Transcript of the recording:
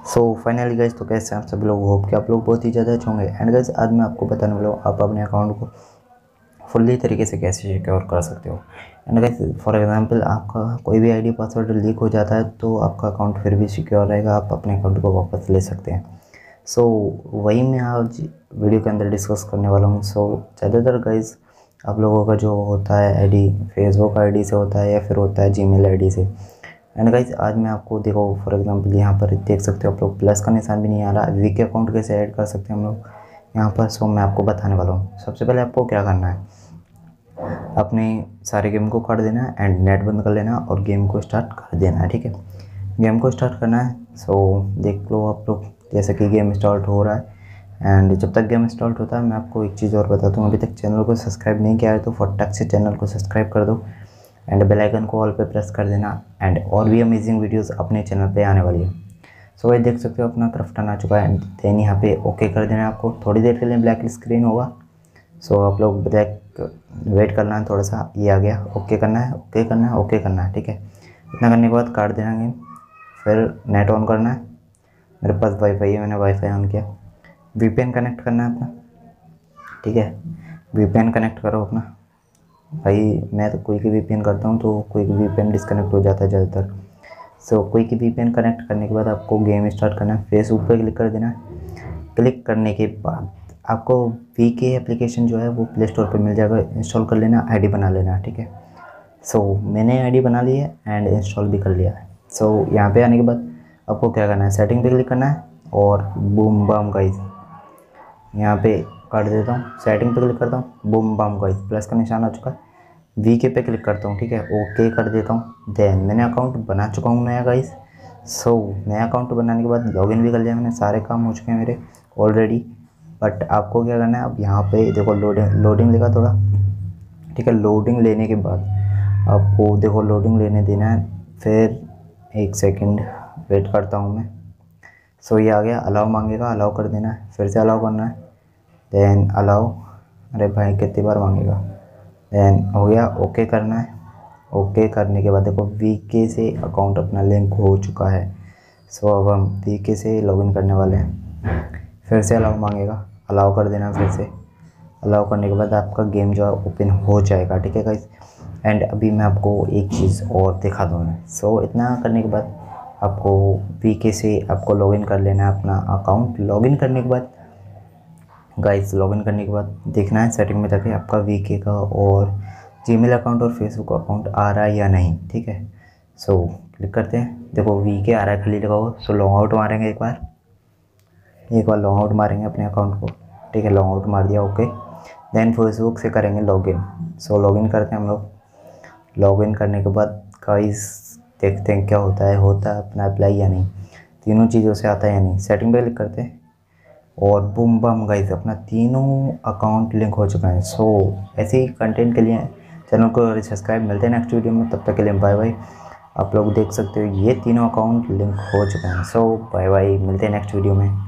So finally guys, तो कैसे हैं आप सब लोग। होप कि आप लोग बहुत ही ज़्यादा अच्छे होंगे। एंड गाइज, आज मैं आपको बताने वाला हूँ आप अपने अकाउंट को फुल्ली तरीके से कैसे सिक्योर कर सकते हो। एंड गाइज, फॉर एग्जांपल आपका कोई भी आईडी पासवर्ड लीक हो जाता है तो आपका अकाउंट फिर भी सिक्योर रहेगा, आप अपने अकाउंट को वापस ले सकते हैं। सो वही मैं आज वीडियो के अंदर डिस्कस करने वाला हूँ। सो ज़्यादातर गाइज आप लोगों का जो होता है आईडी फेसबुक आईडी से होता है या फिर होता है जीमेल आईडी से। एंड गाइज, आज मैं आपको देखो फॉर एग्जांपल यहाँ पर देख सकते हो आप लोग, प्लस का निशान भी नहीं आ रहा। वीके अकाउंट कैसे ऐड कर सकते हैं हम लोग यहाँ पर। सो मैं आपको बताने वाला हूँ। सबसे पहले आपको क्या करना है, अपने सारे गेम को काट देना है एंड नेट बंद कर लेना और गेम को स्टार्ट कर देना है। ठीक है, गेम को स्टार्ट करना है। सो देख लो आप लोग, जैसे कि गेम स्टार्ट हो रहा है। एंड जब तक गेम स्टार्ट होता है मैं आपको एक चीज़ और बताता हूँ। अभी तक चैनल को सब्सक्राइब नहीं किया है तो फटाक से चैनल को सब्सक्राइब कर दो एंड बेल आइकन को ऑल पे प्रेस कर देना। एंड और भी अमेजिंग वीडियोस अपने चैनल पे आने वाली है। सो ये देख सकते हो अपना क्राफ्टन आ चुका है। देन यहाँ पे ओके कर देना है आपको। थोड़ी देर के लिए ब्लैक स्क्रीन होगा, सो आप लोग ब्लैक वेट करना है थोड़ा सा। ये आ गया, ओके करना है, ओके करना है, ओके करना है। ठीक है, इतना करने के बाद काट देना गेम। फिर नेट ऑन करना है। मेरे पास वाईफाई है, मैंने वाईफाई ऑन किया। वीपीएन कनेक्ट करना है अपना। ठीक है, वीपीएन कनेक्ट करो अपना। भाई मैं तो कोई की वीपीएन करता हूँ तो कोई की वीपीएन डिस्कनेक्ट हो जाता है ज़्यादातर। सो कोई की वीपीएन कनेक्ट करने के बाद आपको गेम स्टार्ट करना है। फेसबुक पे क्लिक कर देना है। क्लिक करने के बाद आपको वीके एप्लीकेशन जो है वो प्ले स्टोर पर मिल जाएगा, इंस्टॉल कर लेना, आईडी बना लेना। ठीक है, सो मैंने आईडी बना ली है एंड इंस्टॉल भी कर लिया है। सो यहाँ पे आने के बाद आपको क्या करना है, सेटिंग पे क्लिक करना है और बूम बम गाइस यहाँ पे काट देता हूँ। सेटिंग पे क्लिक करता हूँ, बूम बम गाइस प्लस का निशान आ चुका है। वीके पे क्लिक करता हूँ। ठीक है, ओके कर देता हूँ। देन मैंने अकाउंट बना चुका हूँ नया गाइस। सो नया अकाउंट बनाने के बाद लॉगिन भी कर लिया मैंने, सारे काम हो चुके हैं मेरे ऑलरेडी। बट आपको क्या करना है, अब यहाँ पे देखो लोडिंग लेगा थोड़ा। ठीक है, लोडिंग लेने के बाद आपको देखो लोडिंग लेने देना है। फिर एक सेकंड वेट करता हूँ मैं। सो ये आ गया, अलाउ मांगेगा, अलाउ कर देना है। फिर से अलाउ करना है, देन अलाउ। अरे भाई कितनी बार मांगेगा। देन हो गया, ओके करना है। ओके करने के बाद देखो वीके से अकाउंट अपना लिंक हो चुका है। सो अब हम वीके से लॉगिन करने वाले हैं। फिर से अलाउ मांगेगा, अलाउ कर देना। फिर से अलाउ करने के बाद आपका गेम जो है ओपन हो जाएगा। ठीक है गाइस, एंड अभी मैं आपको एक चीज़ और दिखा दूँगा। सो इतना करने के बाद आपको वीके से आपको लॉगिन कर लेना है अपना अकाउंट। लॉगिन करने के बाद गाइस, लॉगिन करने के बाद देखना है सेटिंग में जाके आपका वीके का और जीमेल अकाउंट और फेसबुक अकाउंट आ रहा है या नहीं। ठीक है, सो क्लिक करते हैं। देखो वीके आ रहा है खाली लगा हुआ। सो लॉग आउट मारेंगे एक बार लॉग आउट मारेंगे अपने अकाउंट को। ठीक है, लॉग आउट मार दिया, ओके। देन फेसबुक से करेंगे लॉगिन। सो लॉगिन करते हैं हम लोग। लॉगिन करने के बाद गाइस देखते हैं क्या होता है अपना अप्लाई या नहीं, तीनों चीज़ों से आता है या नहीं। सेटिंग पे क्लिक करते हैं और बूम बम गाइस अपना तीनों अकाउंट लिंक हो चुका है। सो ऐसे ही कंटेंट के लिए चैनल को सब्सक्राइब। मिलते हैं नेक्स्ट वीडियो में, तब तक के लिए बाय बाय। आप लोग देख सकते हो ये तीनों अकाउंट लिंक हो चुके हैं। सो बाय बाय, मिलते हैं नेक्स्ट वीडियो में।